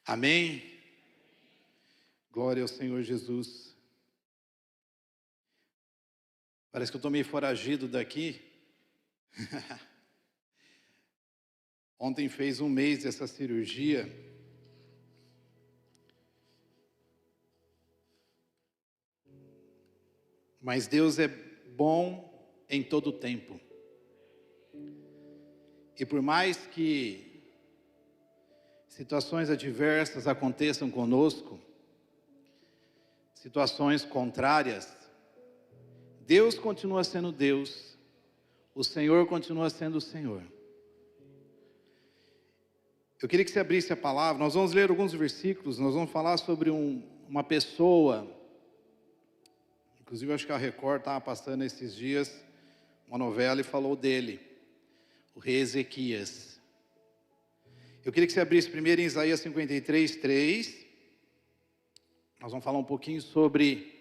Amém? Glória ao Senhor Jesus. Parece que eu estou meio foragido daqui. Ontem fez um mês dessa cirurgia. Mas Deus é bom em todo o tempo. E por mais que situações adversas aconteçam conosco, situações contrárias, Deus continua sendo Deus, o Senhor continua sendo o Senhor. Eu queria que você abrisse a palavra, nós vamos ler alguns versículos, nós vamos falar sobre uma pessoa, inclusive acho que a Record estava passando esses dias uma novela e falou dele, o rei Ezequias. Eu queria que você abrisse primeiro em Isaías 53, 3. Nós vamos falar um pouquinho sobre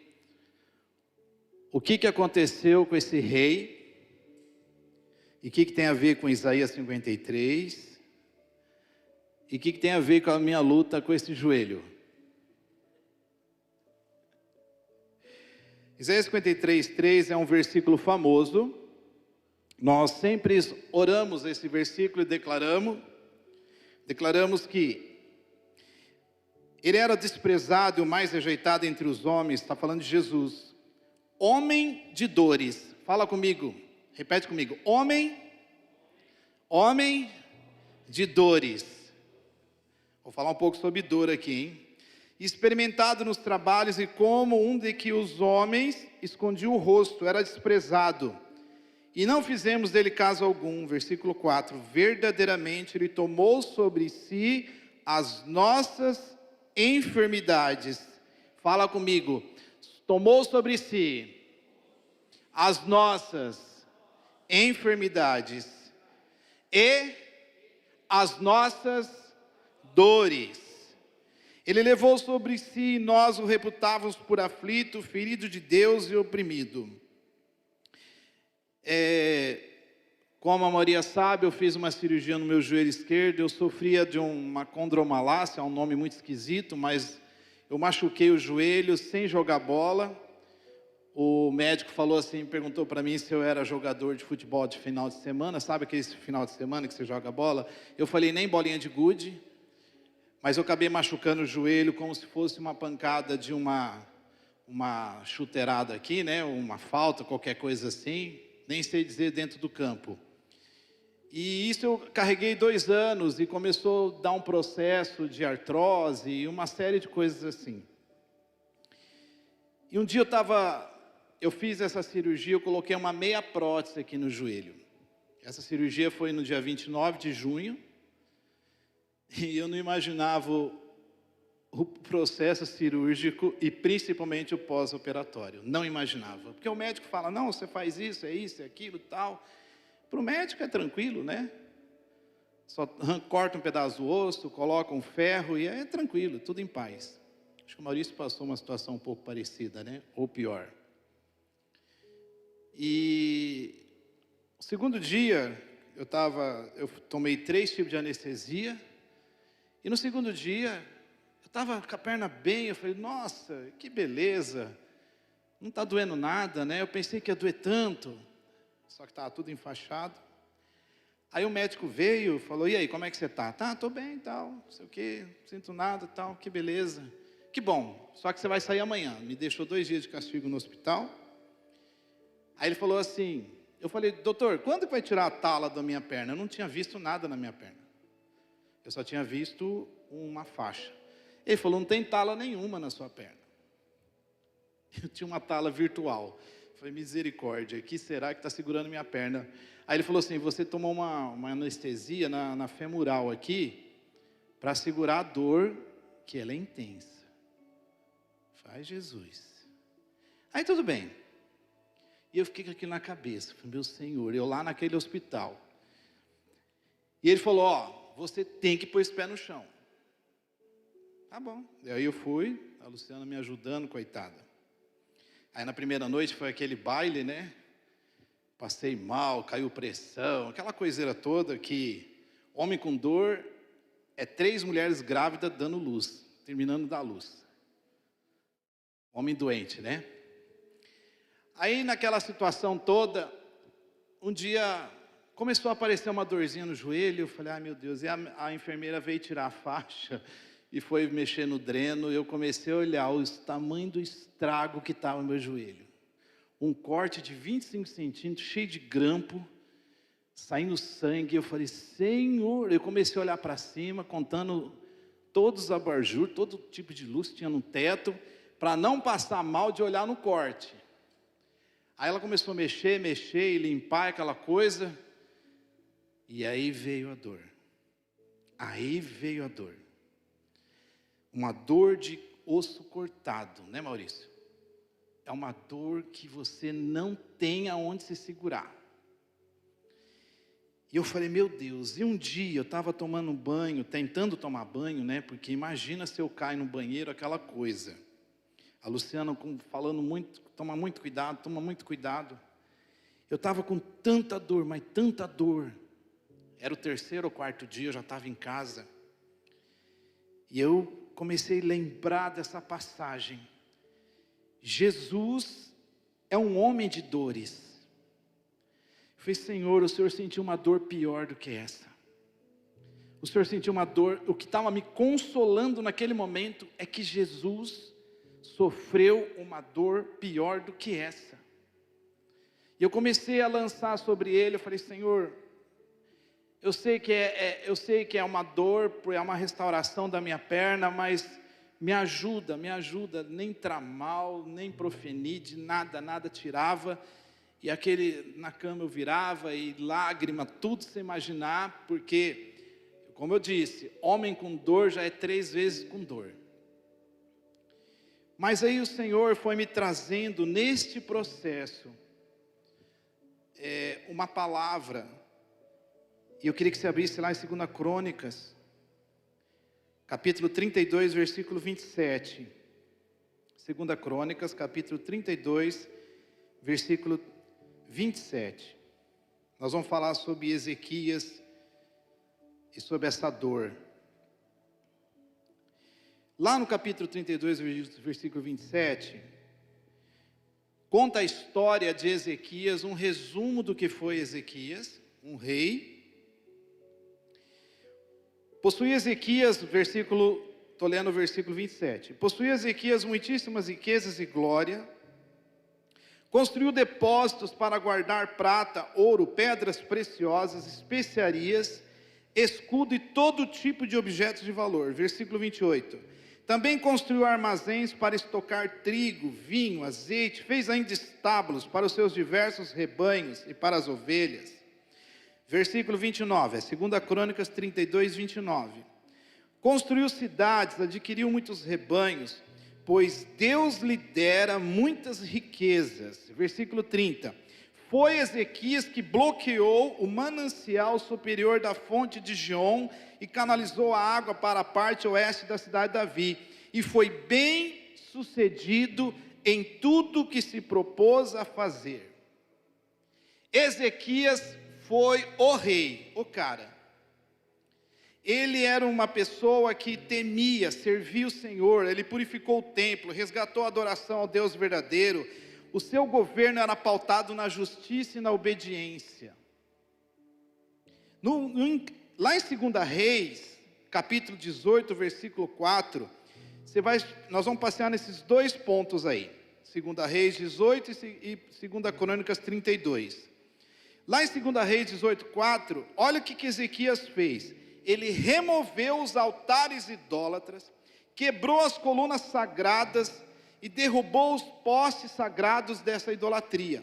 o que aconteceu com esse rei e o que tem a ver com Isaías 53 e o que tem a ver com a minha luta com esse joelho. Isaías 53, 3 é um versículo famoso. Nós sempre oramos esse versículo e declaramos que ele era desprezado e o mais rejeitado entre os homens. Está falando de Jesus. Homem de dores. Fala comigo, repete comigo. Homem de dores. Vou falar um pouco sobre dor aqui, hein? Experimentado nos trabalhos e como um de que os homens escondiam o rosto, era desprezado. E não fizemos dele caso algum. Versículo 4. Verdadeiramente ele tomou sobre si as nossas enfermidades. Fala comigo. Tomou sobre si as nossas enfermidades e as nossas dores. Ele levou sobre si e nós o reputávamos por aflito, ferido de Deus e oprimido. Como a Maria sabe, eu fiz uma cirurgia no meu joelho esquerdo. Eu sofria de uma condromalácia, é um nome muito esquisito, mas eu machuquei o joelho sem jogar bola. O médico falou assim, perguntou para mim se eu era jogador de futebol de final de semana. Sabe aquele final de semana que você joga bola? Eu falei, nem bolinha de gude. Mas eu acabei machucando o joelho como se fosse uma pancada de uma chuteirada aqui, né? Uma falta, qualquer coisa assim. Nem sei dizer dentro do campo. E isso eu carreguei 2 anos e começou a dar um processo de artrose e uma série de coisas assim. E um dia eu fiz essa cirurgia, eu coloquei uma meia prótese aqui no joelho. Essa cirurgia foi no dia 29 de junho. E eu não imaginava o processo cirúrgico e principalmente o pós-operatório. Não imaginava. Porque o médico fala, não, você faz isso, é aquilo, tal. Para o médico é tranquilo, né? Só corta um pedaço do osso, coloca um ferro e é tranquilo, tudo em paz. Acho que o Maurício passou uma situação um pouco parecida, né? Ou pior. E o segundo dia, eu tomei 3 tipos de anestesia. E no segundo dia, eu estava com a perna bem, eu falei, nossa, que beleza, não está doendo nada, né? Eu pensei que ia doer tanto, só que estava tudo enfaixado. Aí o médico veio e falou, e aí, como é que você está? Tá, estou bem, tal, não sei o quê, não sinto nada, tal, que beleza. Que bom, só que você vai sair amanhã. Me deixou 2 dias de castigo no hospital. Aí ele falou assim, eu falei, doutor, quando que vai tirar a tala da minha perna? Eu não tinha visto nada na minha perna. Eu só tinha visto uma faixa. Ele falou, não tem tala nenhuma na sua perna. Eu tinha uma tala virtual. Eu falei, misericórdia, o que será que está segurando minha perna? Aí ele falou assim, você tomou uma anestesia na femoral aqui, para segurar a dor, que ela é intensa. Faz Jesus. Aí tudo bem. E eu fiquei com aquilo na cabeça. Falei, meu Senhor, eu lá naquele hospital. E ele falou, ó, você tem que pôr esse pé no chão. Tá bom. E aí eu fui, a Luciana me ajudando, coitada. Aí na primeira noite foi aquele baile, né? Passei mal, caiu pressão, aquela coiseira toda que homem com dor é 3 mulheres grávidas dando luz, terminando da luz. Homem doente, né? Aí naquela situação toda, um dia começou a aparecer uma dorzinha no joelho, eu falei, meu Deus, e a enfermeira veio tirar a faixa e foi mexer no dreno, e eu comecei a olhar o tamanho do estrago que estava no meu joelho. Um corte de 25 centímetros, cheio de grampo, saindo sangue. Eu falei, Senhor, eu comecei a olhar para cima, contando todos os abajur, todo tipo de luz que tinha no teto, para não passar mal de olhar no corte. Aí ela começou a mexer e limpar aquela coisa, e aí veio a dor. Aí veio a dor. Uma dor de osso cortado, né, Maurício? É uma dor que você não tem aonde se segurar. E eu falei, meu Deus, e um dia eu estava tomando banho, tentando tomar banho, né? Porque imagina se eu caio no banheiro, aquela coisa. A Luciana falando muito, toma muito cuidado. Eu estava com tanta dor, mas tanta dor. Era o 3º ou 4º dia, eu já estava em casa. E eu comecei a lembrar dessa passagem. Jesus é um homem de dores. Eu falei, Senhor, o Senhor sentiu uma dor pior do que essa. O Senhor sentiu uma dor, o que estava me consolando naquele momento é que Jesus sofreu uma dor pior do que essa. E eu comecei a lançar sobre ele, eu falei, Senhor, eu sei que é uma dor, é uma restauração da minha perna, mas me ajuda, nem tramal, nem profenide, nada tirava, e na cama eu virava, e lágrima, tudo sem imaginar, porque, como eu disse, homem com dor já é 3 vezes com dor. Mas aí o Senhor foi me trazendo neste processo, uma palavra, e eu queria que você abrisse lá em 2 Crônicas, capítulo 32, versículo 27. 2 Crônicas, capítulo 32, versículo 27. Nós vamos falar sobre Ezequias e sobre essa dor. Lá no capítulo 32, versículo 27, conta a história de Ezequias, um resumo do que foi Ezequias, um rei. Possuía Ezequias, estou lendo o versículo 27. Possuía Ezequias muitíssimas riquezas e glória. Construiu depósitos para guardar prata, ouro, pedras preciosas, especiarias, escudo e todo tipo de objetos de valor. Versículo 28. Também construiu armazéns para estocar trigo, vinho, azeite. Fez ainda estábulos para os seus diversos rebanhos e para as ovelhas. Versículo 29, 2 Crônicas 32, 29. Construiu cidades, adquiriu muitos rebanhos, pois Deus lhe dera muitas riquezas. Versículo 30. Foi Ezequias que bloqueou o manancial superior da fonte de Giom e canalizou a água para a parte oeste da cidade de Davi. E foi bem sucedido em tudo que se propôs a fazer. Ezequias foi o rei, o cara. Ele era uma pessoa que temia, servia o Senhor, ele purificou o templo, resgatou a adoração ao Deus verdadeiro. O seu governo era pautado na justiça e na obediência. Lá em 2 Reis, capítulo 18, versículo 4, nós vamos passear nesses 2 pontos aí. 2 Reis 18 e 2 Crônicas 32. Lá em 2 Reis 18, 4, olha o que Ezequias fez. Ele removeu os altares idólatras, quebrou as colunas sagradas e derrubou os postes sagrados dessa idolatria.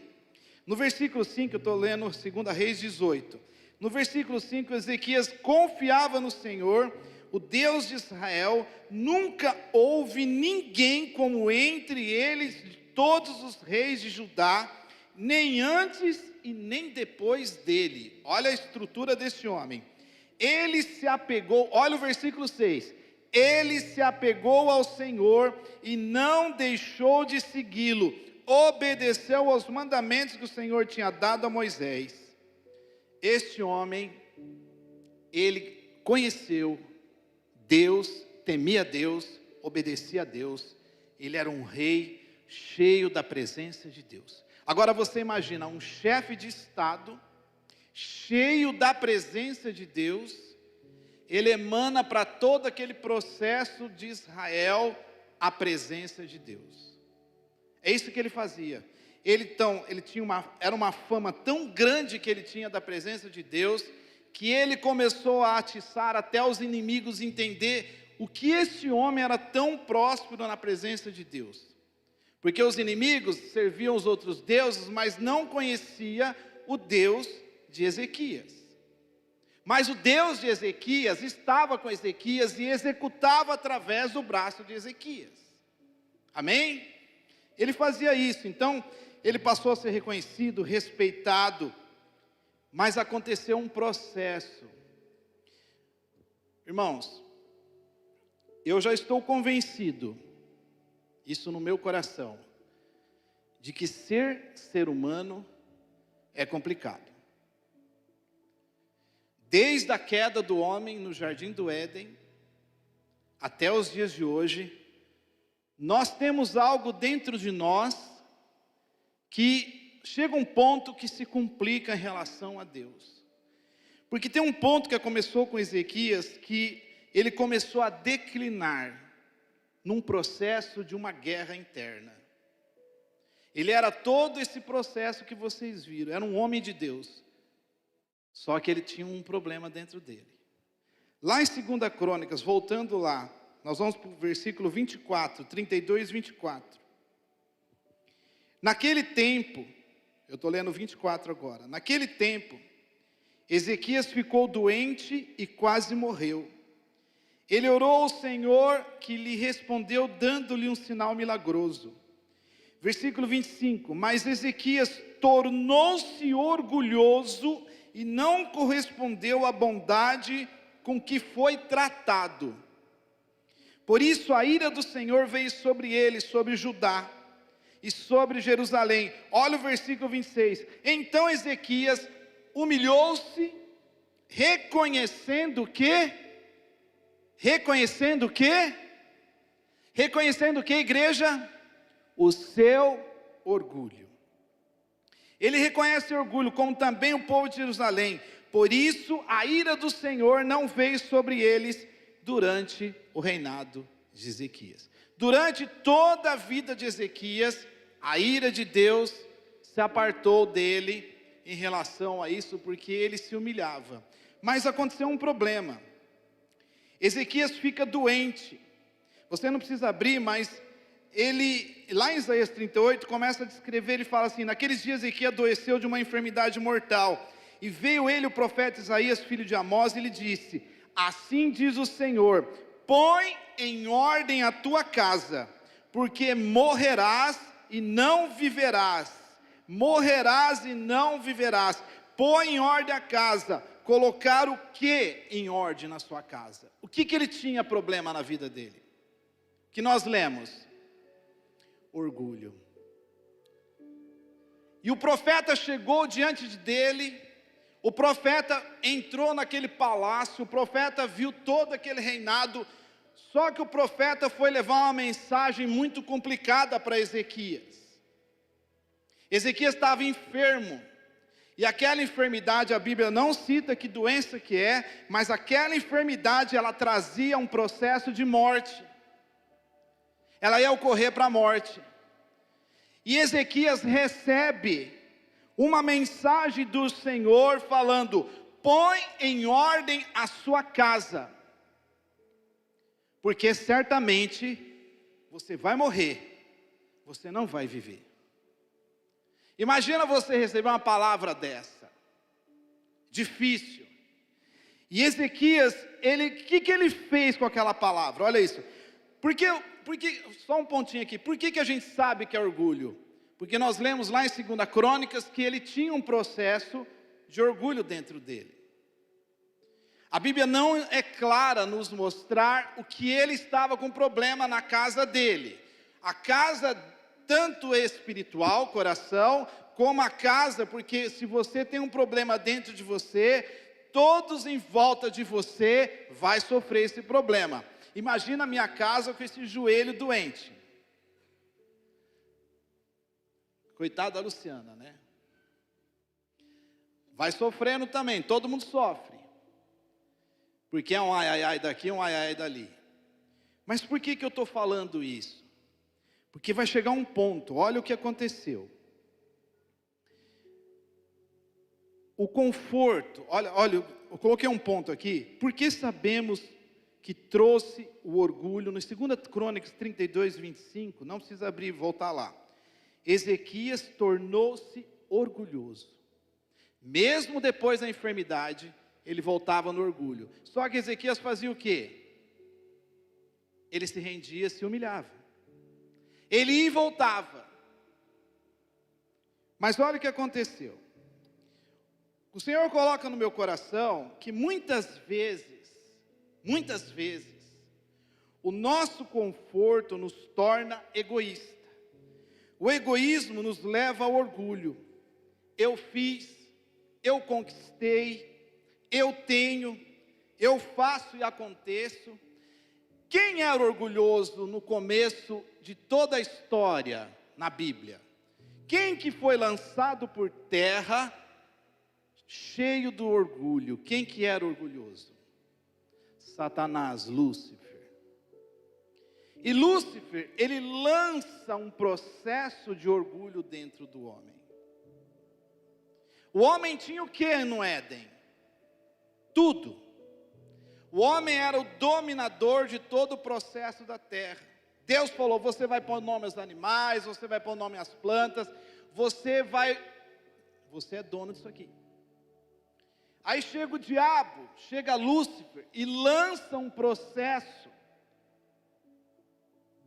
No versículo 5, eu estou lendo 2 Reis 18. No versículo 5, Ezequias confiava no Senhor, o Deus de Israel. Nunca houve ninguém como entre eles de todos os reis de Judá, nem antes e nem depois dele. Olha a estrutura desse homem. Ele se apegou, olha o versículo 6. Ele se apegou ao Senhor e não deixou de segui-lo. Obedeceu aos mandamentos que o Senhor tinha dado a Moisés. Este homem, ele conheceu temia Deus, obedecia a Deus. Ele era um rei cheio da presença de Deus. Agora você imagina um chefe de Estado, cheio da presença de Deus, ele emana para todo aquele processo de Israel a presença de Deus. É isso que ele fazia. Era uma fama tão grande que ele tinha da presença de Deus, que ele começou a atiçar até os inimigos entender o que esse homem era tão próspero na presença de Deus. Porque os inimigos serviam os outros deuses, mas não conhecia o Deus de Ezequias. Mas o Deus de Ezequias estava com Ezequias e executava através do braço de Ezequias. Amém? Ele fazia isso, então ele passou a ser reconhecido, respeitado, mas aconteceu um processo. Irmãos, eu já estou convencido, isso no meu coração, de que ser humano é complicado. Desde a queda do homem no jardim do Éden, até os dias de hoje, nós temos algo dentro de nós, que chega um ponto que se complica em relação a Deus. Porque tem um ponto que começou com Ezequias, que ele começou a declinar, num processo de uma guerra interna. Ele era todo esse processo que vocês viram, era um homem de Deus. Só que ele tinha um problema dentro dele. Lá em 2 Crônicas, voltando lá, nós vamos para o versículo 24, 32, 24. Naquele tempo, eu estou lendo 24 agora. Naquele tempo, Ezequias ficou doente e quase morreu. Ele orou ao Senhor, que lhe respondeu, dando-lhe um sinal milagroso. Versículo 25. Mas Ezequias tornou-se orgulhoso e não correspondeu à bondade com que foi tratado. Por isso a ira do Senhor veio sobre ele, sobre Judá e sobre Jerusalém. Olha o versículo 26. Então Ezequias humilhou-se, reconhecendo que, igreja? O seu orgulho. Ele reconhece o orgulho, como também o povo de Jerusalém. Por isso a ira do Senhor não veio sobre eles durante o reinado de Ezequias. Durante toda a vida de Ezequias, a ira de Deus se apartou dele em relação a isso, porque ele se humilhava. Mas aconteceu um problema. Ezequias fica doente. Você não precisa abrir, mas ele, lá em Isaías 38, começa a descrever, ele fala assim: naqueles dias Ezequias adoeceu de uma enfermidade mortal, e veio ele, o profeta Isaías, filho de Amós, e lhe disse: assim diz o Senhor, põe em ordem a tua casa, porque morrerás e não viverás. Morrerás e não viverás. Põe em ordem a casa. Colocar o que em ordem na sua casa? O que ele tinha problema na vida dele? Que nós lemos? Orgulho. E o profeta chegou diante dele, o profeta entrou naquele palácio, o profeta viu todo aquele reinado, só que o profeta foi levar uma mensagem muito complicada para Ezequias. Ezequias estava enfermo, e aquela enfermidade, a Bíblia não cita que doença que é, mas aquela enfermidade, ela trazia um processo de morte. Ela ia ocorrer para a morte. E Ezequias recebe uma mensagem do Senhor falando: põe em ordem a sua casa, porque certamente você vai morrer, você não vai viver. Imagina você receber uma palavra dessa, difícil. E Ezequias, o que ele fez com aquela palavra? Olha isso. Porque, só um pontinho aqui, por que a gente sabe que é orgulho? Porque nós lemos lá em 2 Crônicas que ele tinha um processo de orgulho dentro dele. A Bíblia não é clara nos mostrar o que ele estava com problema na casa dele. A casa tanto espiritual, coração, como a casa, porque se você tem um problema dentro de você, todos em volta de você vai sofrer esse problema. Imagina a minha casa com esse joelho doente. Coitada da Luciana, né? Vai sofrendo também, todo mundo sofre. Porque é um ai, ai, ai daqui, um ai, ai dali. Mas por que eu estou falando isso? Porque vai chegar um ponto, olha o que aconteceu. O conforto, olha, eu coloquei um ponto aqui. Porque sabemos que trouxe o orgulho, no 2 Crônicas 32, 25, não precisa abrir e voltar lá. Ezequias tornou-se orgulhoso. Mesmo depois da enfermidade, ele voltava no orgulho. Só que Ezequias fazia o quê? Ele se rendia, se humilhava. Ele ia e voltava. Mas olha o que aconteceu. O Senhor coloca no meu coração que muitas vezes, o nosso conforto nos torna egoísta. O egoísmo nos leva ao orgulho. Eu fiz, eu conquistei, eu tenho, eu faço e aconteço. Quem era orgulhoso no começo de toda a história na Bíblia? Quem que foi lançado por terra, cheio do orgulho? Quem que era orgulhoso? Satanás, Lúcifer. E Lúcifer, ele lança um processo de orgulho dentro do homem. O homem tinha o que no Éden? Tudo. O homem era o dominador de todo o processo da terra. Deus falou, você vai pôr nome aos animais, você vai pôr nome às plantas, você é dono disso aqui. Aí chega o diabo, chega Lúcifer e lança um processo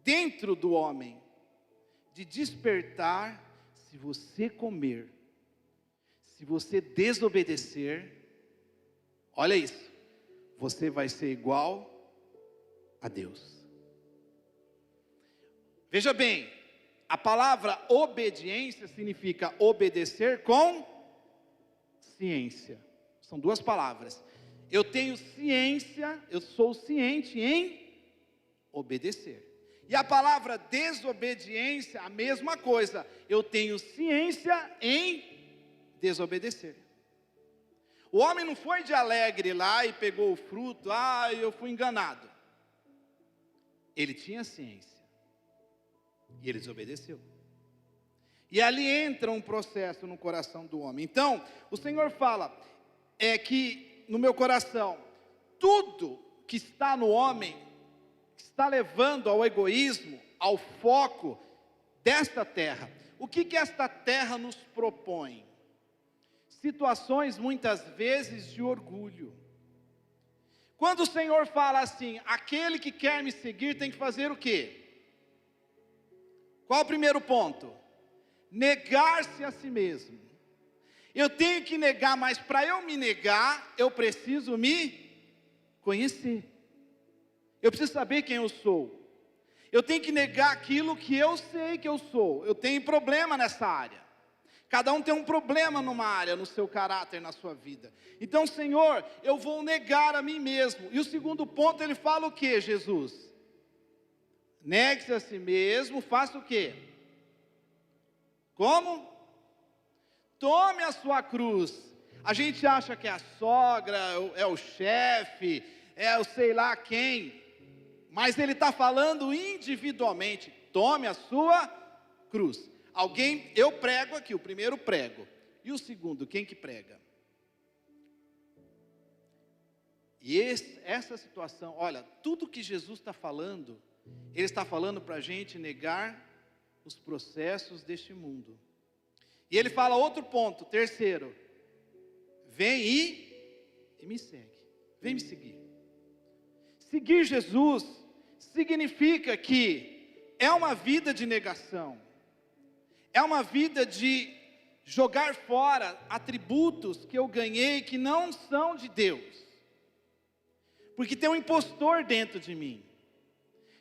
dentro do homem, de despertar. Se você comer, se você desobedecer, olha isso, você vai ser igual a Deus. Veja bem, a palavra obediência significa obedecer com ciência. São duas palavras. Eu tenho ciência, eu sou ciente em obedecer. E a palavra desobediência, a mesma coisa. Eu tenho ciência em desobedecer. O homem não foi de alegre lá e pegou o fruto, eu fui enganado. Ele tinha ciência. E ele desobedeceu. E ali entra um processo no coração do homem. Então, o Senhor fala, que no meu coração, tudo que está no homem, está levando ao egoísmo, ao foco desta terra. O que esta terra nos propõe? Situações muitas vezes de orgulho. Quando o Senhor fala assim, aquele que quer me seguir tem que fazer o quê? Qual o primeiro ponto? Negar-se a si mesmo. Eu tenho que negar, mas para eu me negar, eu preciso me conhecer. Eu preciso saber quem eu sou. Eu tenho que negar aquilo que eu sei que eu sou. Eu tenho problema nessa área. Cada um tem um problema numa área, no seu caráter, na sua vida. Então, Senhor, eu vou negar a mim mesmo. E o segundo ponto, ele fala o que, Jesus? Negue-se a si mesmo, faça o quê? Como? Tome a sua cruz. A gente acha que é a sogra, é o chefe, é o sei lá quem. Mas ele está falando individualmente. Tome a sua cruz. Alguém, eu prego aqui, o primeiro prego. E o segundo, quem que prega? E essa situação, olha, tudo que Jesus está falando, Ele está falando para a gente negar os processos deste mundo. E Ele fala outro ponto, terceiro. Vem e me segue. Vem me seguir. Seguir Jesus significa que é uma vida de negação. É uma vida de jogar fora atributos que eu ganhei que não são de Deus. Porque tem um impostor dentro de mim.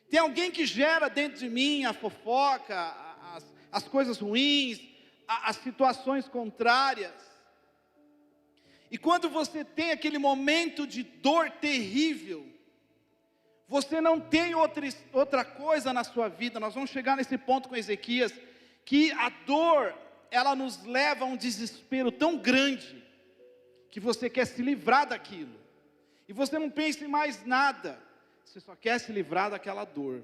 Tem alguém que gera dentro de mim a fofoca, as coisas ruins, as situações contrárias. E quando você tem aquele momento de dor terrível, você não tem outra coisa na sua vida. Nós vamos chegar nesse ponto com Ezequias, que a dor, ela nos leva a um desespero tão grande, que você quer se livrar daquilo, e você não pensa em mais nada, você só quer se livrar daquela dor.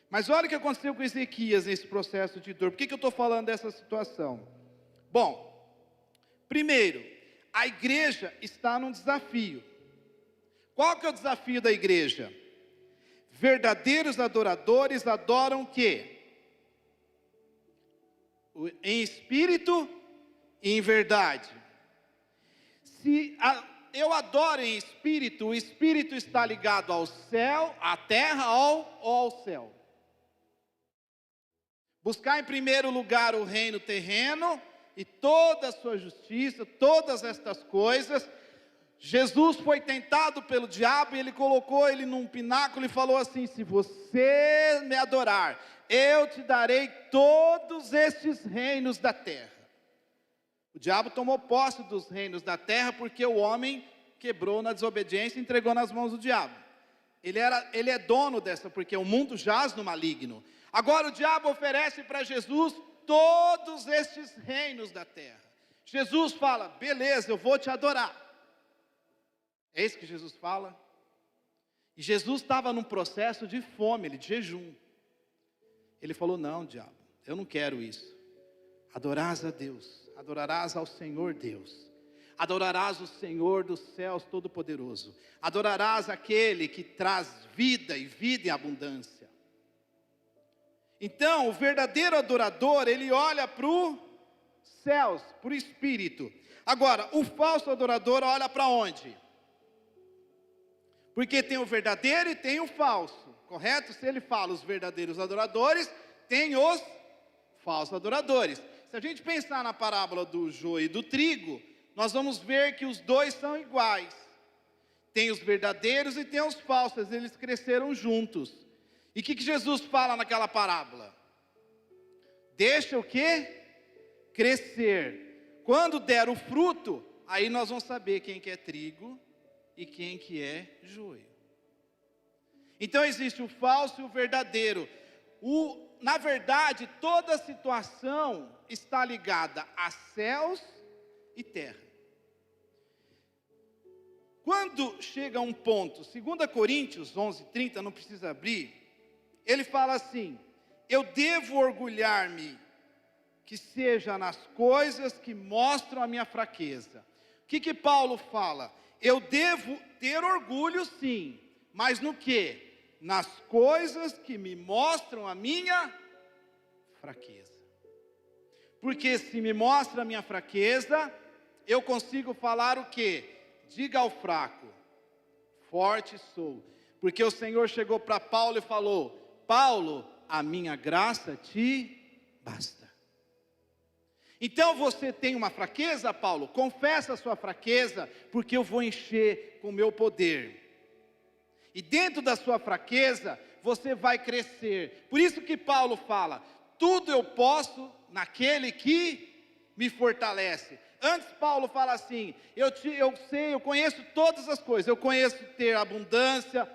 Mas olha o que aconteceu com Ezequias nesse processo de dor. Por que eu estou falando dessa situação? Bom, primeiro, a igreja está num desafio. Qual que é o desafio da igreja? Verdadeiros adoradores adoram o quê? Em espírito e em verdade. Se eu adoro em espírito, o espírito está ligado ao céu, à terra ou ao céu. Buscar em primeiro lugar o reino terreno e toda a sua justiça, todas estas coisas. Jesus foi tentado pelo diabo e ele colocou ele num pináculo e falou assim: se você me adorar, eu te darei todos estes reinos da terra. O diabo tomou posse dos reinos da terra porque o homem quebrou na desobediência e entregou nas mãos do diabo. Ele é dono dessa, porque o mundo jaz no maligno. Agora o diabo oferece para Jesus todos estes reinos da terra. Jesus fala: beleza, eu vou te adorar. É isso que Jesus fala. E Jesus estava num processo de fome, de jejum. Ele falou: não, diabo, eu não quero isso. Adorarás a Deus, adorarás ao Senhor Deus, adorarás o Senhor dos céus todo-poderoso, adorarás aquele que traz vida e vida em abundância. Então, o verdadeiro adorador, ele olha para os céus, para o Espírito. Agora, o falso adorador olha para onde? Porque tem o verdadeiro e tem o falso, correto? Se ele fala os verdadeiros adoradores, tem os falsos adoradores. Se a gente pensar na parábola do joio e do trigo, nós vamos ver que os dois são iguais. Tem os verdadeiros e tem os falsos, eles cresceram juntos. E o que Jesus fala naquela parábola? Deixa o quê? Crescer. Quando der o fruto, aí nós vamos saber quem que é trigo e quem que é joio. Então existe o falso e o verdadeiro. Na verdade, toda situação está ligada a céus e terra. Quando chega um ponto, 2 Coríntios 11:30, não precisa abrir, ele fala assim: eu devo orgulhar-me que seja nas coisas que mostram a minha fraqueza. O que Paulo fala? Eu devo ter orgulho sim, mas no quê? Nas coisas que me mostram a minha fraqueza. Porque se me mostra a minha fraqueza, eu consigo falar o quê? Diga ao fraco, forte sou. Porque o Senhor chegou para Paulo e falou: Paulo, a minha graça te basta. Então você tem uma fraqueza, Paulo? Confessa a sua fraqueza, porque eu vou encher com o meu poder. E dentro da sua fraqueza, você vai crescer. Por isso que Paulo fala: tudo eu posso naquele que me fortalece. Antes Paulo fala assim: eu sei, eu conheço todas as coisas. Eu conheço ter abundância,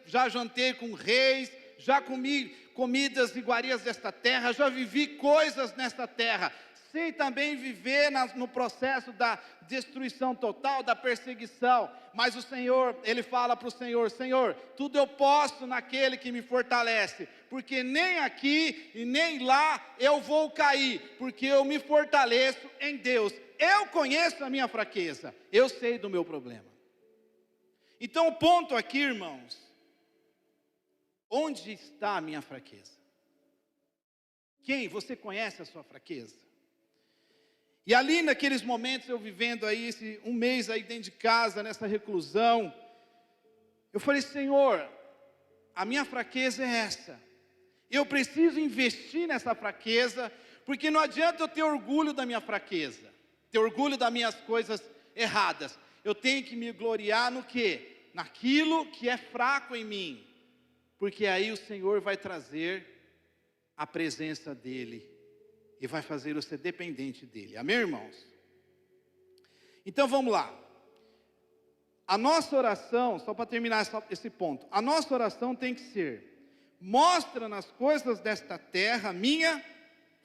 já jantei com reis, já comi comidas iguarias desta terra, já vivi coisas nesta terra. Sei também viver no processo da destruição total, da perseguição. Mas o Senhor, ele fala para o Senhor: Senhor, tudo eu posso naquele que me fortalece. Porque nem aqui e nem lá eu vou cair, porque eu me fortaleço em Deus. Eu conheço a minha fraqueza, eu sei do meu problema. Então o ponto aqui, irmãos, onde está a minha fraqueza? Você conhece a sua fraqueza? E ali naqueles momentos, eu vivendo aí um mês aí dentro de casa, nessa reclusão, eu falei: Senhor, a minha fraqueza é essa. Eu preciso investir nessa fraqueza, porque não adianta eu ter orgulho da minha fraqueza, ter orgulho das minhas coisas erradas. Eu tenho que me gloriar no quê? Naquilo que é fraco em mim, porque aí o Senhor vai trazer a presença dEle e vai fazer você dependente dEle. Amém, irmãos? Então vamos lá. A nossa oração, só para terminar esse ponto, a nossa oração tem que ser: mostra nas coisas desta terra a minha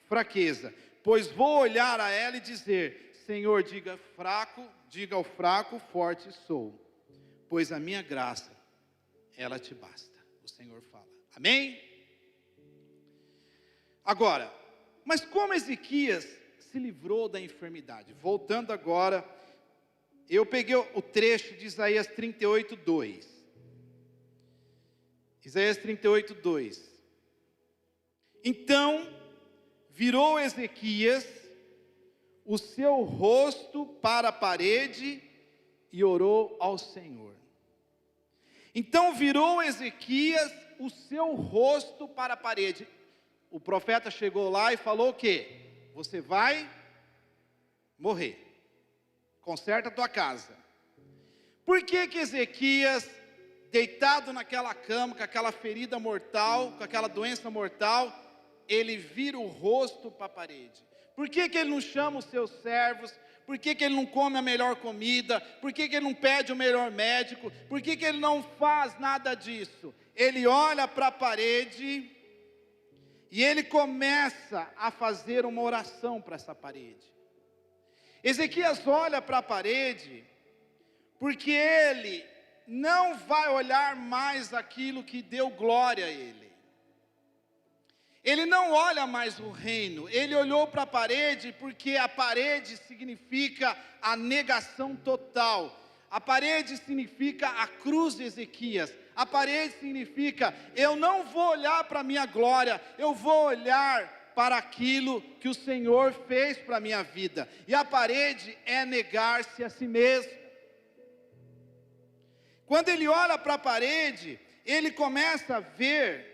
fraqueza, pois vou olhar a ela e dizer: Senhor, diga ao fraco, forte sou, pois a minha graça, ela te basta. O Senhor fala. Amém? Agora, mas como Ezequias se livrou da enfermidade? Voltando agora, eu peguei o trecho de Isaías 38, 2. Isaías 38, 2. Então, virou Ezequias o seu rosto para a parede e orou ao Senhor. Então virou Ezequias o seu rosto para a parede. O profeta chegou lá e falou o quê? Você vai morrer. Conserta a tua casa. Por que Ezequias, deitado naquela cama, com aquela ferida mortal, com aquela doença mortal, ele vira o rosto para a parede? Por que ele não chama os seus servos? Por que ele não come a melhor comida? Por que ele não pede o melhor médico? Por que ele não faz nada disso? Ele olha para a parede e ele começa a fazer uma oração para essa parede. Ezequias olha para a parede, porque ele não vai olhar mais aquilo que deu glória a ele. Ele não olha mais o reino, ele olhou para a parede, porque a parede significa a negação total. A parede significa a cruz de Ezequias. A parede significa: eu não vou olhar para a minha glória, eu vou olhar para aquilo que o Senhor fez para a minha vida. E a parede é negar-se a si mesmo. Quando ele olha para a parede, ele começa a ver,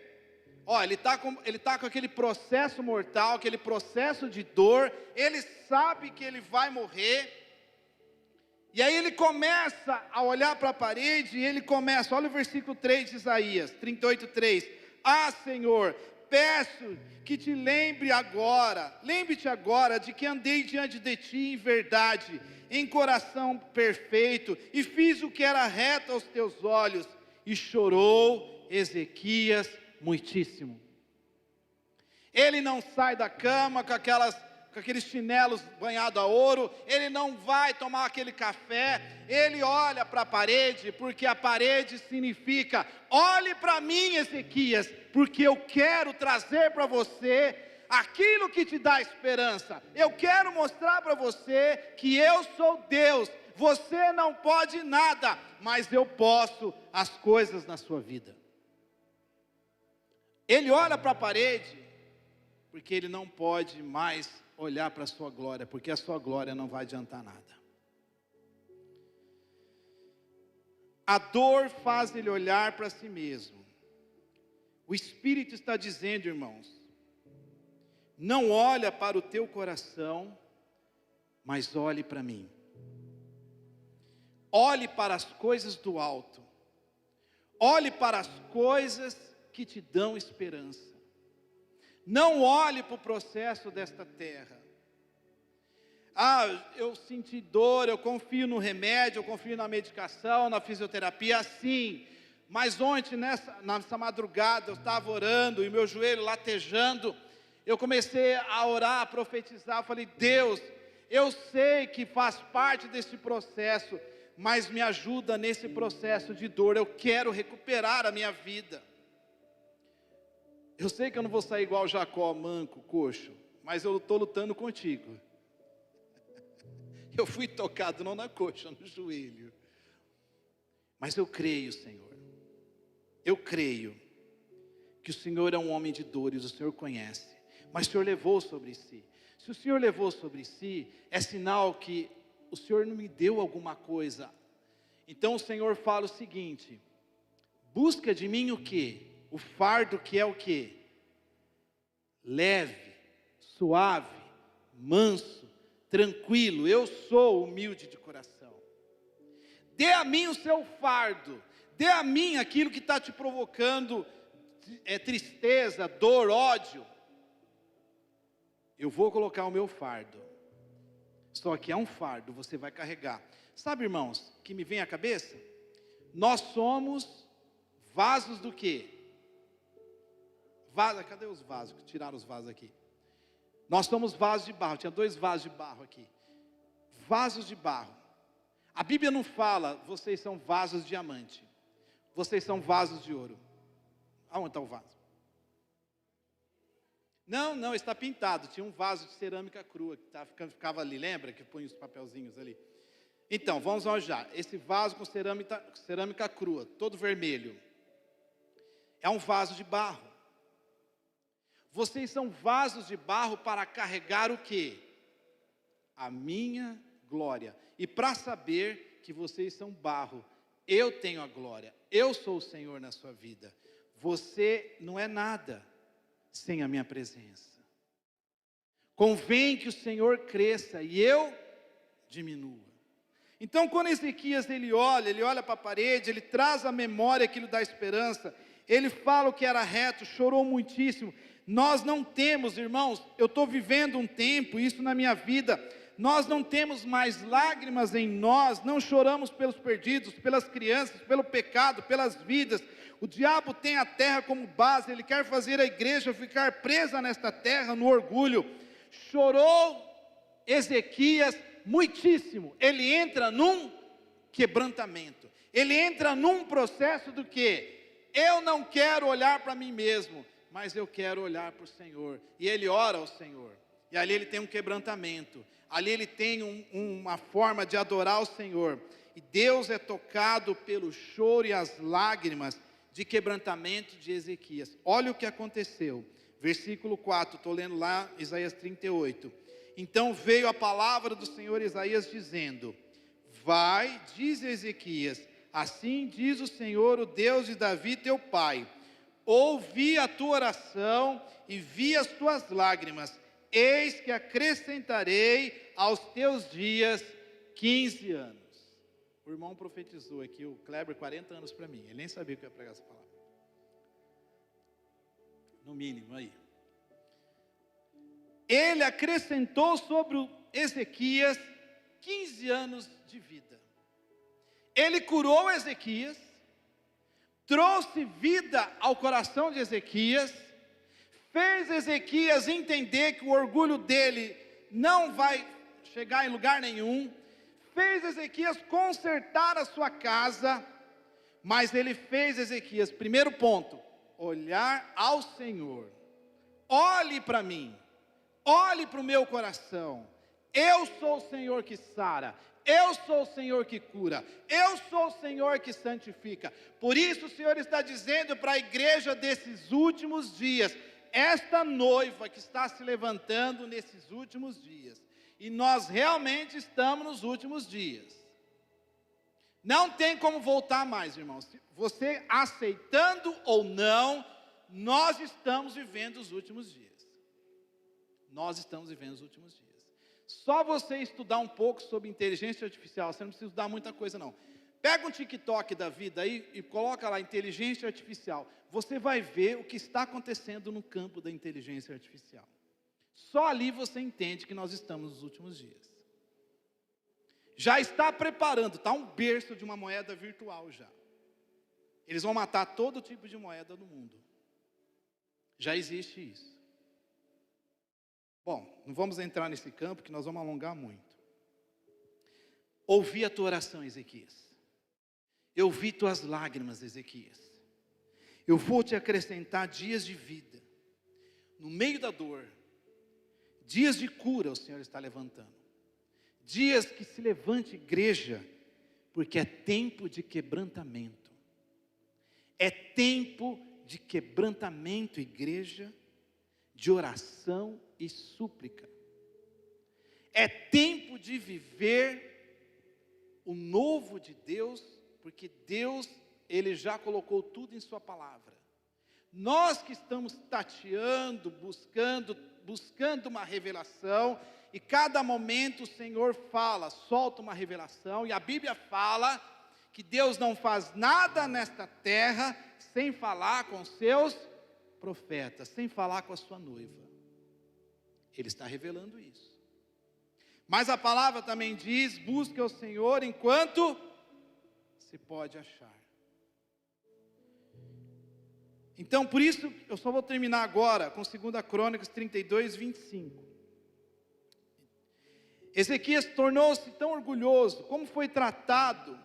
ele está com aquele processo mortal, aquele processo de dor, ele sabe que ele vai morrer, e aí ele começa a olhar para a parede, e ele começa, olha o versículo 3 de Isaías 38, 3, Senhor, peço que te lembre-te agora de que andei diante de ti em verdade, em coração perfeito, e fiz o que era reto aos teus olhos. E chorou Ezequias muitíssimo. Ele não sai da cama com aqueles chinelos banhados a ouro, ele não vai tomar aquele café, ele olha para a parede, porque a parede significa: olhe para mim, Ezequias, porque eu quero trazer para você aquilo que te dá esperança. Eu quero mostrar para você que eu sou Deus. Você não pode nada, mas eu posso as coisas na sua vida. Ele olha para a parede, porque ele não pode mais olhar para a sua glória, porque a sua glória não vai adiantar nada. A dor faz ele olhar para si mesmo. O Espírito está dizendo, irmãos, não olha para o teu coração, mas olhe para mim. Olhe para as coisas do alto. Olhe para as coisas que te dão esperança. Não olhe para o processo desta terra. Eu senti dor, eu confio no remédio, eu confio na medicação, na fisioterapia, sim. Mas ontem, nessa madrugada, eu estava orando e meu joelho latejando. Eu comecei a orar, a profetizar. Eu falei: Deus, eu sei que faz parte desse processo, mas me ajuda nesse processo de dor. Eu quero recuperar a minha vida. Eu sei que eu não vou sair igual Jacó, manco, coxo, mas eu estou lutando contigo. Eu fui tocado não na coxa, no joelho. Mas eu creio, Senhor. Eu creio que o Senhor é um homem de dores, o Senhor conhece. Mas o Senhor levou sobre si. Se o Senhor levou sobre si, é sinal que o Senhor não me deu alguma coisa. Então o Senhor fala o seguinte: busca de mim o quê? O fardo que é o quê? Leve, suave, manso, tranquilo. Eu sou humilde de coração. Dê a mim o seu fardo. Dê a mim aquilo que está te provocando tristeza, dor, ódio. Eu vou colocar o meu fardo. Só que é um fardo, você vai carregar. Sabe, irmãos, que me vem à cabeça? Nós somos vasos do quê? Cadê os vasos? Tiraram os vasos aqui. Nós somos vasos de barro. Tinha 2 vasos de barro aqui. Vasos de barro. A Bíblia não fala, vocês são vasos de diamante. Vocês são vasos de ouro. Aonde está o vaso? Não, está pintado. Tinha um vaso de cerâmica crua que ficava ali, lembra? Que põe os papelzinhos ali. Então, vamos olhar. Esse vaso com cerâmica crua, todo vermelho, é um vaso de barro. Vocês são vasos de barro para carregar o quê? A minha glória. E para saber que vocês são barro, eu tenho a glória. Eu sou o Senhor na sua vida. Você não é nada sem a minha presença. Convém que o Senhor cresça e eu diminua. Então, quando Ezequias ele olha para a parede, ele traz à memória aquilo da esperança, ele fala o que era reto, chorou muitíssimo. Nós não temos, irmãos, eu estou vivendo um tempo, isso na minha vida, nós não temos mais lágrimas em nós, não choramos pelos perdidos, pelas crianças, pelo pecado, pelas vidas. O diabo tem a terra como base, ele quer fazer a igreja ficar presa nesta terra, no orgulho. Chorou Ezequias muitíssimo, ele entra num quebrantamento, ele entra num processo do que? Eu não quero olhar para mim mesmo, mas eu quero olhar para o Senhor, e ele ora ao Senhor, e ali ele tem um quebrantamento, ali ele tem uma forma de adorar o Senhor, e Deus é tocado pelo choro e as lágrimas de quebrantamento de Ezequias. Olha o que aconteceu, versículo 4, estou lendo lá Isaías 38, então veio a palavra do Senhor Isaías dizendo, vai, diz Ezequias, assim diz o Senhor, o Deus de Davi teu pai, ouvi a tua oração e vi as tuas lágrimas, eis que acrescentarei aos teus dias 15 anos. O irmão profetizou aqui, o Kleber, 40 anos para mim, ele nem sabia que eu ia pregar essa palavra. No mínimo aí. Ele acrescentou sobre o Ezequias 15 anos de vida. Ele curou Ezequias, trouxe vida ao coração de Ezequias, fez Ezequias entender que o orgulho dele não vai chegar em lugar nenhum, fez Ezequias consertar a sua casa, mas ele fez Ezequias, primeiro ponto, olhar ao Senhor. Olhe para mim, olhe para o meu coração, eu sou o Senhor que sara, eu sou o Senhor que cura, eu sou o Senhor que santifica. Por isso o Senhor está dizendo para a igreja desses últimos dias, esta noiva que está se levantando nesses últimos dias, e nós realmente estamos nos últimos dias, não tem como voltar mais, irmãos, você aceitando ou não, nós estamos vivendo os últimos dias, nós estamos vivendo os últimos dias. Só você estudar um pouco sobre inteligência artificial, você não precisa estudar muita coisa não. Pega um TikTok da vida aí e coloca lá inteligência artificial. Você vai ver o que está acontecendo no campo da inteligência artificial. Só ali você entende que nós estamos nos últimos dias. Já está preparando, está um berço de uma moeda virtual já. Eles vão matar todo tipo de moeda no mundo. Já existe isso. Bom, não vamos entrar nesse campo que nós vamos alongar muito. Ouvi a tua oração, Ezequias. Eu vi tuas lágrimas, Ezequias. Eu vou te acrescentar dias de vida. No meio da dor, dias de cura o Senhor está levantando. Dias que se levante igreja, porque é tempo de quebrantamento. É tempo de quebrantamento, igreja, de oração e súplica. É tempo de viver o novo de Deus, porque Deus, Ele já colocou tudo em sua palavra. Nós que estamos tateando, buscando uma revelação, e cada momento o Senhor fala, solta uma revelação, e a Bíblia fala que Deus não faz nada nesta terra sem falar com seus profetas, sem falar com a sua noiva. Ele está revelando isso. Mas a palavra também diz: busque o Senhor enquanto se pode achar. Então, por isso, eu só vou terminar agora com 2 Crônicas 32, 25. Ezequias tornou-se tão orgulhoso, como foi tratado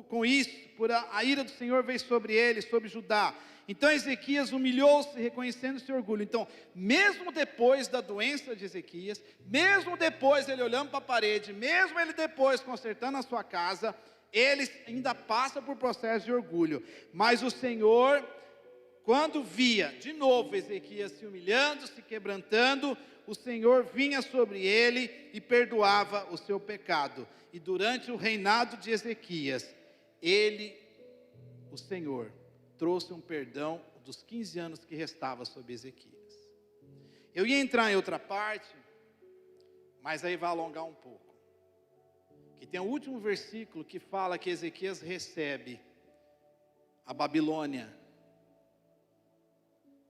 com isso, por a ira do Senhor veio sobre ele, sobre Judá. Então Ezequias humilhou-se, reconhecendo seu orgulho. Então, mesmo depois da doença de Ezequias, mesmo depois ele olhando para a parede, mesmo ele depois consertando a sua casa, ele ainda passa por processo de orgulho. Mas o Senhor, quando via de novo Ezequias se humilhando, se quebrantando, o Senhor vinha sobre ele e perdoava o seu pecado. E durante o reinado de Ezequias, o Senhor, trouxe um perdão dos 15 anos que restava sobre Ezequias. Eu ia entrar em outra parte, mas aí vai alongar um pouco. Que tem o último versículo que fala que Ezequias recebe a Babilônia.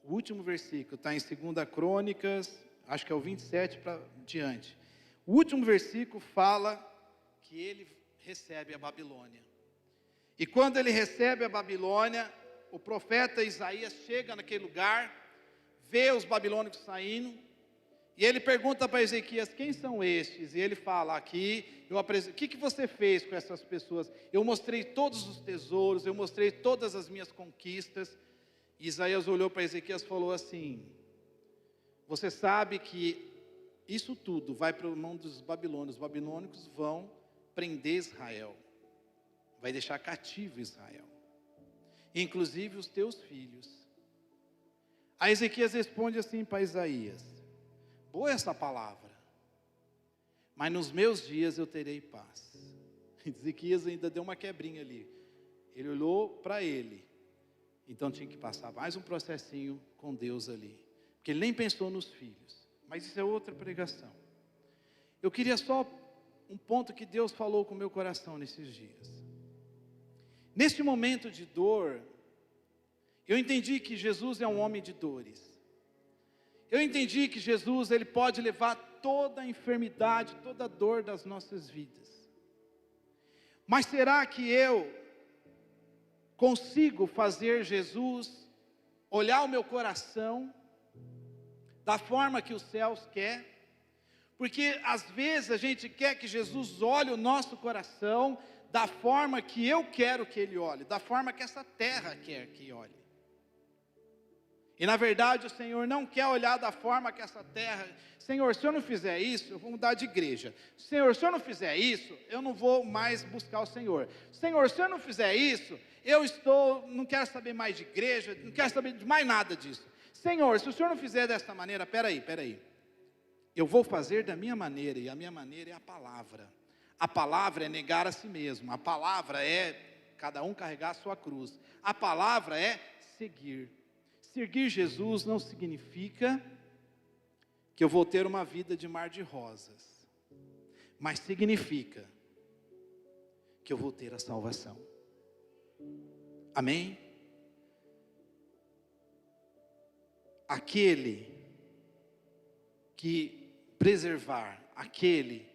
O último versículo está em 2 Crônicas, acho que é o 27 para diante. O último versículo fala que ele recebe a Babilônia. E quando ele recebe a Babilônia, o profeta Isaías chega naquele lugar, vê os babilônicos saindo, e ele pergunta para Ezequias: quem são estes? E ele fala: aqui, o que você fez com essas pessoas? Eu mostrei todos os tesouros, eu mostrei todas as minhas conquistas. E Isaías olhou para Ezequias e falou assim: você sabe que isso tudo vai para a mão dos babilônios. Os babilônicos vão prender Israel, vai deixar cativo Israel, inclusive os teus filhos. Aí Ezequias responde assim para Isaías: boa essa palavra, mas nos meus dias eu terei paz. Ezequias ainda deu uma quebrinha ali. Ele olhou para ele, então tinha que passar mais um processinho com Deus ali, porque ele nem pensou nos filhos. Mas isso é outra pregação. Eu queria só um ponto que Deus falou com o meu coração nesses dias. Neste momento de dor, eu entendi que Jesus é um homem de dores. Eu entendi que Jesus, ele pode levar toda a enfermidade, toda a dor das nossas vidas. Mas será que eu consigo fazer Jesus olhar o meu coração da forma que os céus quer? Porque às vezes a gente quer que Jesus olhe o nosso coração da forma que eu quero que ele olhe, da forma que essa terra quer que olhe. E na verdade o Senhor não quer olhar da forma que essa terra... Senhor, se eu não fizer isso, eu vou mudar de igreja. Senhor, se eu não fizer isso, eu não vou mais buscar o Senhor. Senhor, se eu não fizer isso, não quero saber mais de igreja, não quero saber de mais nada disso. Senhor, se o Senhor não fizer dessa maneira, peraí. Eu vou fazer da minha maneira, e a minha maneira é a palavra. A palavra é negar a si mesmo. A palavra é cada um carregar a sua cruz. A palavra é seguir. Seguir Jesus não significa que eu vou ter uma vida de mar de rosas, mas significa que eu vou ter a salvação. Amém? Aquele que preservar, aquele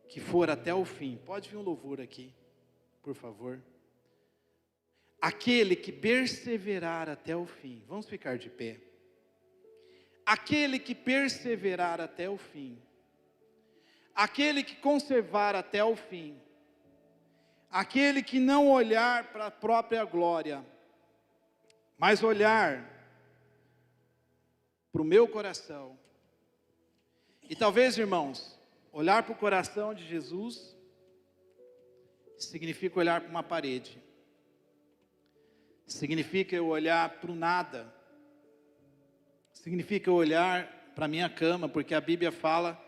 que for até o fim. Pode vir um louvor aqui, por favor. Aquele que perseverar até o fim. Vamos ficar de pé. Aquele que perseverar até o fim. Aquele que conservar até o fim. Aquele que não olhar para a própria glória, mas olhar para o meu coração. E talvez, irmãos, olhar para o coração de Jesus significa olhar para uma parede. Significa eu olhar para o nada. Significa eu olhar para a minha cama, porque a Bíblia fala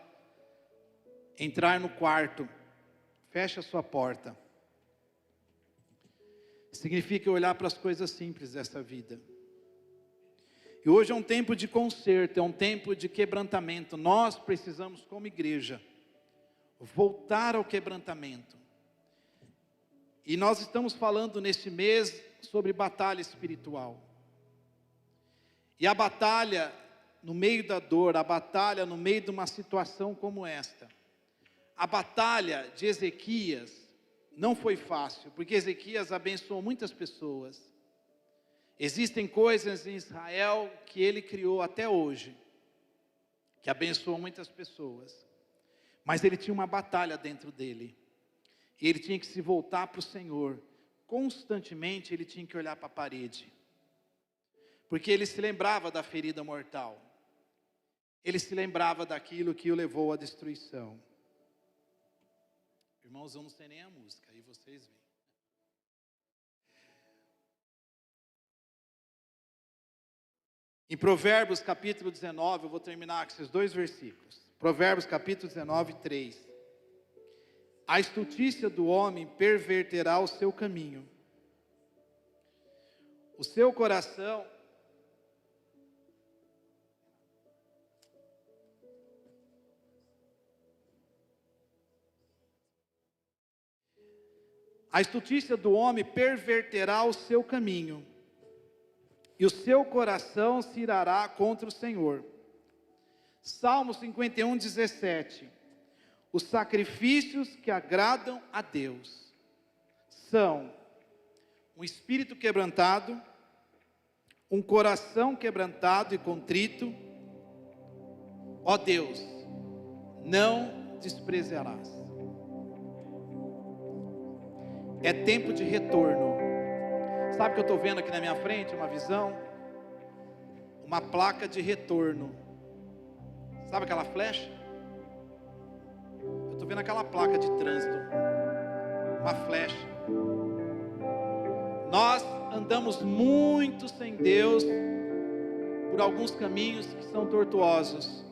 entrar no quarto, fecha a sua porta. Significa eu olhar para as coisas simples dessa vida. E hoje é um tempo de conserto, é um tempo de quebrantamento. Nós precisamos, como igreja, voltar ao quebrantamento. E nós estamos falando neste mês sobre batalha espiritual. E a batalha no meio da dor, a batalha no meio de uma situação como esta. A batalha de Ezequias não foi fácil, porque Ezequias abençoou muitas pessoas. Existem coisas em Israel que ele criou até hoje, que abençoou muitas pessoas. Mas ele tinha uma batalha dentro dele. E ele tinha que se voltar para o Senhor. Constantemente ele tinha que olhar para a parede. Porque ele se lembrava da ferida mortal. Ele se lembrava daquilo que o levou à destruição. Irmãos, eu não sei nem a música, aí vocês veem. Em Provérbios capítulo 19, eu vou terminar com esses 2 versículos. Provérbios capítulo 19, 3. A estultícia do homem perverterá o seu caminho. O seu coração A estultícia do homem perverterá o seu caminho, e o seu coração se irará contra o Senhor. Salmo 51, 17. Os sacrifícios que agradam a Deus são um espírito quebrantado, um coração quebrantado e contrito. Ó Deus, não desprezarás. É tempo de retorno. Sabe o que eu estou vendo aqui na minha frente? Uma visão, uma placa de retorno. Sabe aquela flecha? Eu estou vendo aquela placa de trânsito, uma flecha. Nós andamos muito sem Deus por alguns caminhos que são tortuosos.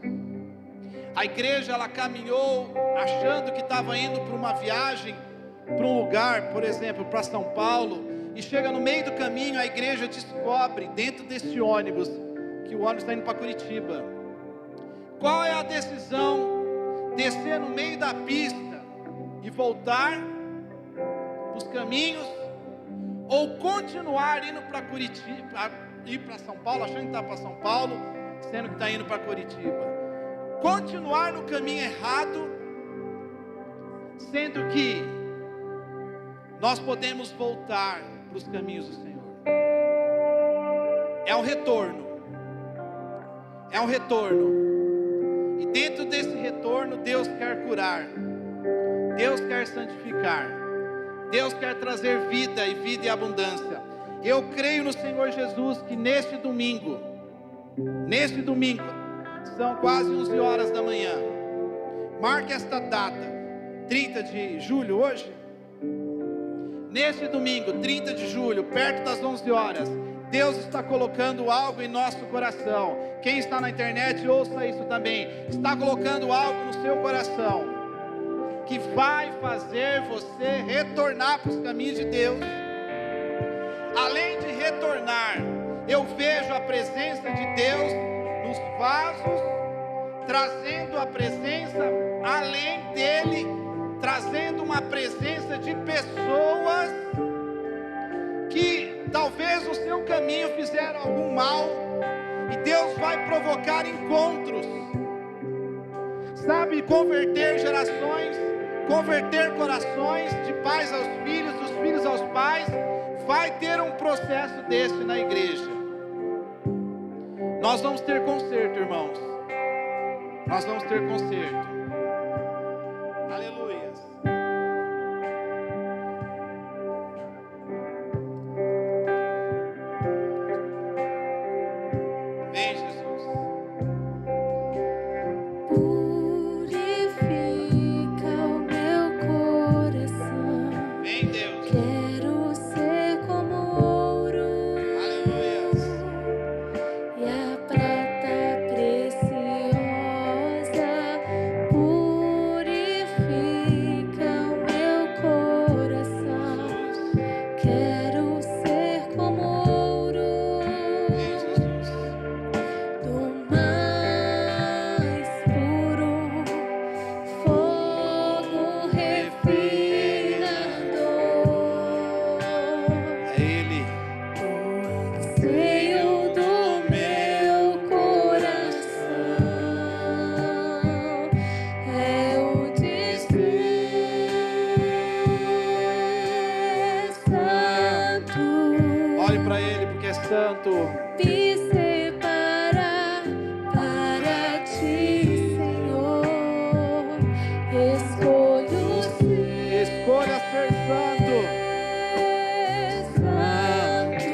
A igreja, ela caminhou achando que estava indo para uma viagem, para um lugar, por exemplo, para São Paulo, e chega no meio do caminho, a igreja descobre dentro desse ônibus que o ônibus está indo para Curitiba. Qual é a decisão? Descer no meio da pista e voltar para os caminhos, ou continuar indo para Curitiba, ir para São Paulo, achando que está para São Paulo, sendo que está indo para Curitiba. Continuar no caminho errado, sendo que nós podemos voltar para os caminhos do Senhor. É um retorno. É um retorno. E dentro desse retorno, Deus quer curar. Deus quer santificar. Deus quer trazer vida e vida e abundância. Eu creio no Senhor Jesus que neste domingo, são quase 11 horas da manhã. Marque esta data, 30 de julho hoje. Neste domingo, 30 de julho, perto das 11 horas, Deus está colocando algo em nosso coração. Quem está na internet, ouça isso também. Está colocando algo no seu coração, que vai fazer você retornar para os caminhos de Deus. Além de retornar, eu vejo a presença de Deus nos vasos, trazendo a presença além dele, trazendo uma presença de pessoas que talvez no seu caminho fizeram algum mal, e Deus vai provocar encontros, sabe, converter gerações, converter corações, de pais aos filhos, dos filhos aos pais. Vai ter um processo desse na igreja. Nós vamos ter conserto, irmãos. Nós vamos ter conserto. Aleluia. Vem, Jesus. Purifica o meu coração. Vem, Deus. Quero ser como ouro. Aleluia. E a prata preciosa. Purifica me separar para ti, Senhor. Escolho ser Escolha ser santo. santo,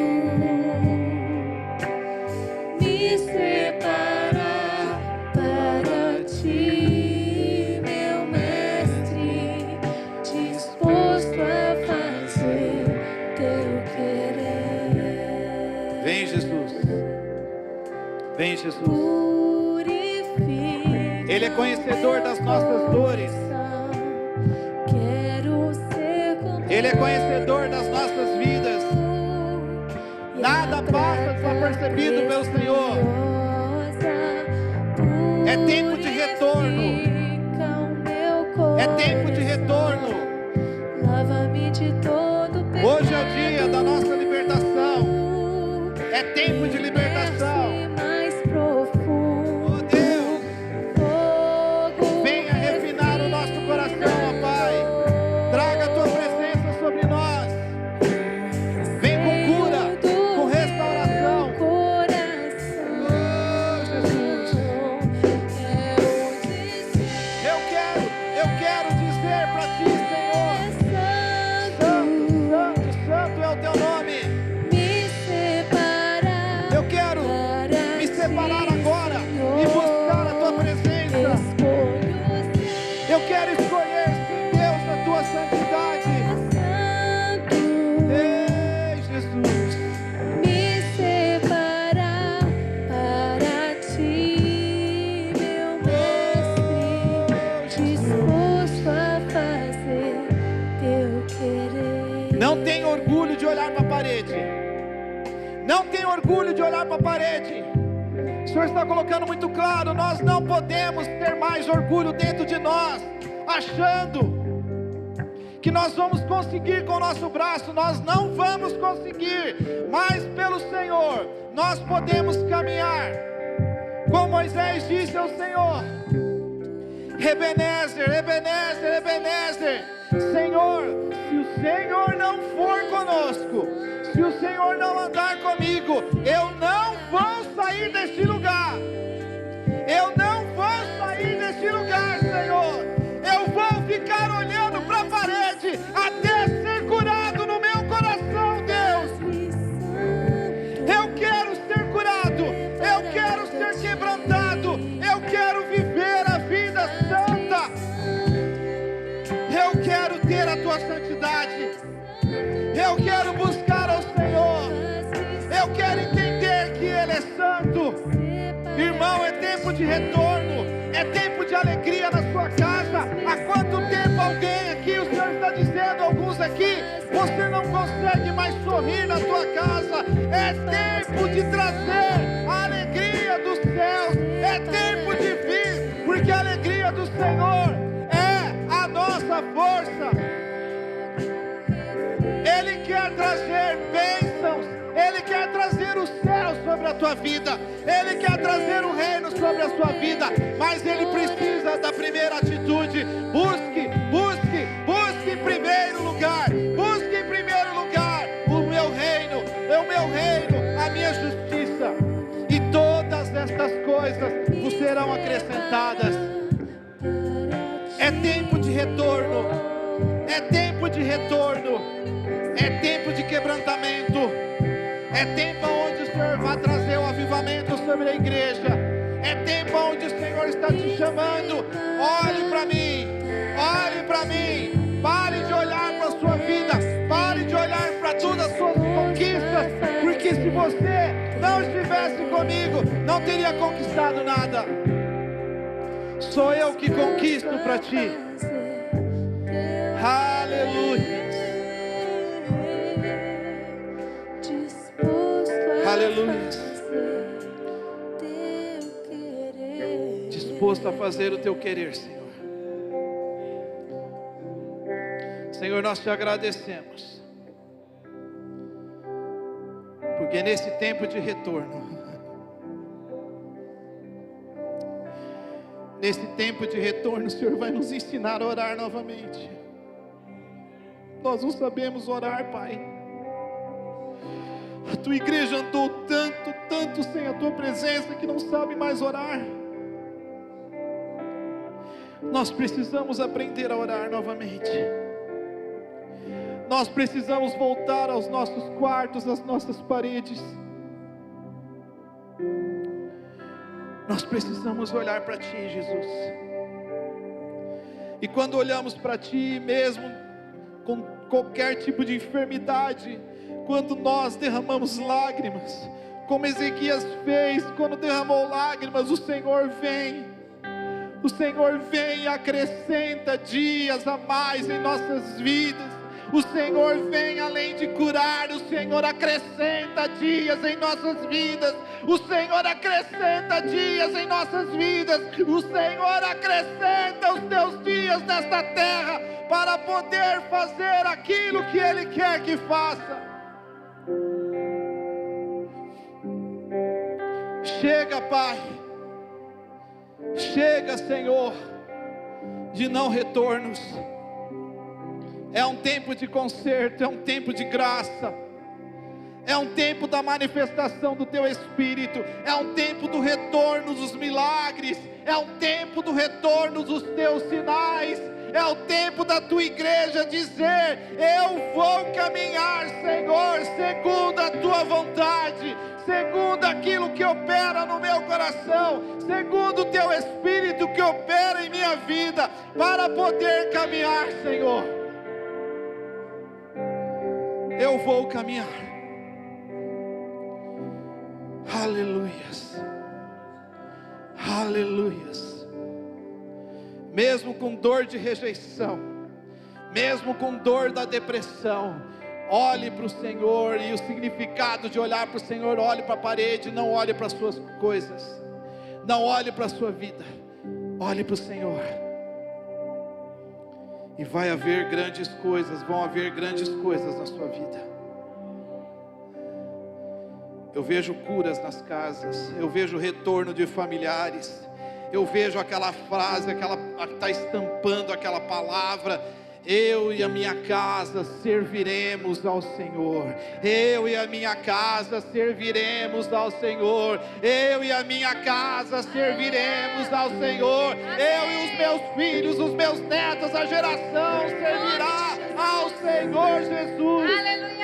me separar para ti, meu mestre, disposto a fazer teu querer. Vem, Jesus. Vem, Jesus. Purifica Ele é conhecedor das nossas dores. Quero ser como Ele é conhecedor das nossas vidas. Nada passa desapercebido pelo Senhor. É tempo de retorno. É tempo de retorno. Lava-me de todo pecado. Hoje é o dia da nossa libertação. É tempo de libertação. Mais profundo. Oh Deus, Fogo venha refinar o nosso coração, ó Pai. Traga a tua presença sobre nós. Vem com cura, com restauração. Oh Jesus, eu quero dizer para ti, Senhor, Santo, Santo, Santo é o teu nome. Eu quero me separar agora e buscar a tua presença. Eu quero escolher, sim, Deus, a tua santidade. Ei, Jesus. Me separar para ti, meu mestre, disposto a fazer teu querer. Não tenha orgulho de olhar para a parede. Não tenha orgulho de olhar para a parede. O Senhor está colocando muito claro, nós não podemos ter mais orgulho dentro de nós, achando que nós vamos conseguir com o nosso braço. Nós não vamos conseguir, mas pelo Senhor nós podemos caminhar. Como Moisés disse ao Senhor: Ebenezer, Ebenezer, Ebenezer. Senhor, se o Senhor não for conosco, se o Senhor não andar comigo, eu não vou sair deste lugar. Eu não vou sair deste lugar, Senhor. Eu vou ficar olhando para a parede até ser curado no meu coração, Deus. Eu quero ser curado, eu quero ser quebrantado, eu quero viver a vida santa. Eu quero ter a tua santidade. Eu quero buscar ao Senhor. Eu quero entender que Ele é santo. Irmão, é tempo de retorno. É tempo de alegria na sua casa. Há quanto tempo alguém aqui, o Senhor está dizendo, alguns aqui, você não consegue mais sorrir na tua casa. É tempo de trazer a alegria dos céus. É tempo de vir, porque a alegria do Senhor é a nossa força. Ele quer trazer bênçãos. Ele quer trazer o céu sobre a tua vida. Ele quer trazer o reino sobre a sua vida. Mas Ele precisa da primeira atitude. Busque, busque, busque em primeiro lugar. Busque em primeiro lugar o meu reino, a minha justiça. E todas estas coisas vos serão acrescentadas. É tempo de retorno. É tempo de retorno. É tempo de quebrantamento. É tempo onde o Senhor vai trazer o avivamento sobre a igreja. É tempo onde o Senhor está te chamando. Olhe para mim. Olhe para mim. Pare de olhar para a sua vida. Pare de olhar para todas as suas conquistas. Porque se você não estivesse comigo, não teria conquistado nada. Sou eu que conquisto para ti. Aleluia. Aleluia. Disposto a fazer o teu querer, Senhor. Senhor, nós te agradecemos, porque nesse tempo de retorno, nesse tempo de retorno, o Senhor vai nos ensinar a orar novamente. Nós não sabemos orar, Pai. A tua igreja andou tanto, tanto sem a tua presença que não sabe mais orar. Nós precisamos aprender a orar novamente. Nós precisamos voltar aos nossos quartos, às nossas paredes. Nós precisamos olhar para Ti, Jesus. E quando olhamos para Ti, mesmo com qualquer tipo de enfermidade, quando nós derramamos lágrimas, como Ezequias fez, quando derramou lágrimas, o Senhor vem. O Senhor vem e acrescenta dias a mais em nossas vidas. O Senhor vem além de curar, o Senhor acrescenta dias em nossas vidas. O Senhor acrescenta dias em nossas vidas. O Senhor acrescenta os teus dias nesta terra para poder fazer aquilo que Ele quer que faça. Chega, Pai. Chega, Senhor, de não retornos. É um tempo de conserto, é um tempo de graça, é um tempo da manifestação do Teu Espírito, é um tempo do retorno dos milagres, é um tempo do retorno dos Teus sinais, é o tempo da Tua igreja dizer: eu vou caminhar, Senhor, segundo a Tua vontade, segundo aquilo que opera no meu coração, segundo o Teu Espírito que opera em minha vida, para poder caminhar, Senhor. Eu vou caminhar. Aleluias. Aleluias. Mesmo com dor de rejeição, mesmo com dor da depressão, olhe para o Senhor. E o significado de olhar para o Senhor: olhe para a parede, não olhe para as suas coisas, não olhe para a sua vida, olhe para o Senhor. E vai haver grandes coisas, vão haver grandes coisas na sua vida. Eu vejo curas nas casas, eu vejo retorno de familiares, eu vejo aquela frase, aquela está estampando aquela palavra: eu e a minha casa serviremos ao Senhor. Eu e a minha casa serviremos ao Senhor. Eu e a minha casa serviremos ao Senhor. Eu e os meus filhos, os meus netos, a geração servirá ao Senhor Jesus. Aleluia!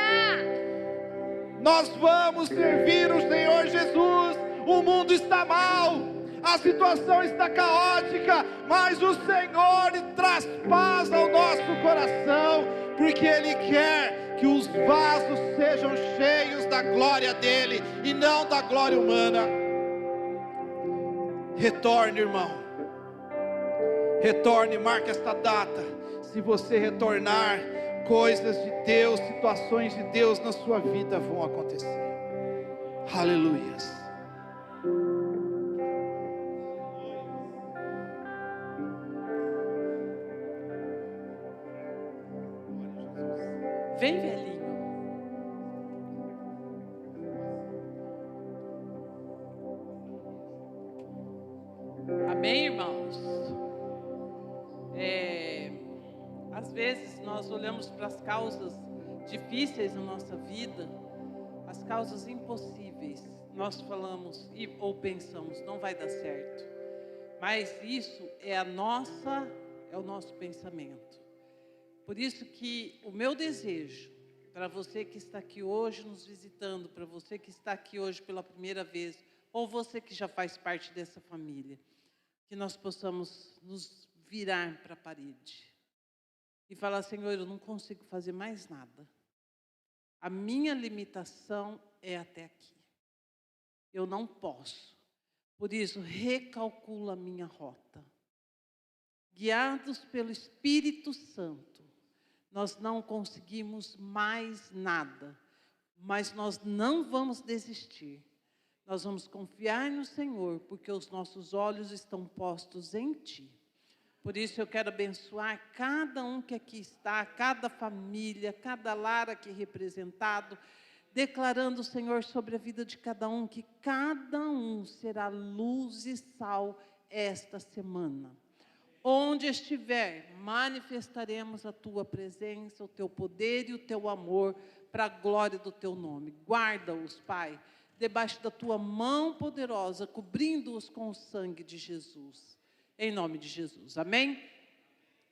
Nós vamos servir o Senhor Jesus. O mundo está mal, a situação está caótica, mas o Senhor traz paz ao nosso coração, porque Ele quer que os vasos sejam cheios da glória dEle, e não da glória humana. Retorne, irmão. Retorne, marque esta data. Se você retornar, coisas de Deus, situações de Deus na sua vida vão acontecer. Aleluias. Vem, velhinho. Amém, irmãos? Às vezes nós olhamos para as causas difíceis na nossa vida, as causas impossíveis. Nós falamos ou pensamos: não vai dar certo. Mas isso é o nosso pensamento. Por isso que o meu desejo, para você que está aqui hoje nos visitando, para você que está aqui hoje pela primeira vez, ou você que já faz parte dessa família, que nós possamos nos virar para a parede e falar: Senhor, eu não consigo fazer mais nada. A minha limitação é até aqui. Eu não posso. Por isso, recalcula a minha rota. Guiados pelo Espírito Santo, nós não conseguimos mais nada, mas nós não vamos desistir. Nós vamos confiar no Senhor, porque os nossos olhos estão postos em Ti. Por isso eu quero abençoar cada um que aqui está, cada família, cada lar aqui representado, declarando, Senhor, sobre a vida de cada um, que cada um será luz e sal esta semana. Onde estiver, manifestaremos a Tua presença, o Teu poder e o Teu amor, para a glória do teu nome. Guarda-os, Pai, debaixo da tua mão poderosa, cobrindo-os com o sangue de Jesus. Em nome de Jesus, amém?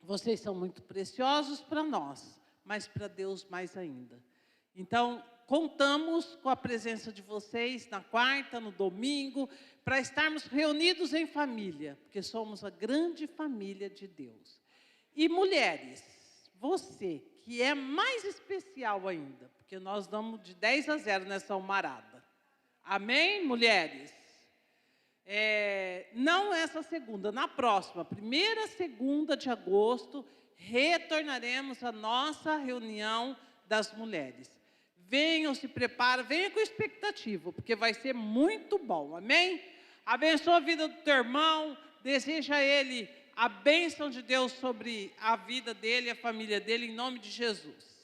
Vocês são muito preciosos para nós, mas para Deus mais ainda. Então, contamos com a presença de vocês na quarta, no domingo, para estarmos reunidos em família, porque somos a grande família de Deus. E mulheres, você, que é mais especial ainda, porque nós damos de 10-0 nessa almarada. Amém, mulheres? Não essa segunda, na próxima, primeira segunda de agosto, retornaremos à nossa reunião das mulheres. Venham, se preparem, venham com expectativa, porque vai ser muito bom, amém? Abençoa a vida do teu irmão, deseja a ele a bênção de Deus sobre a vida dele e a família dele, em nome de Jesus.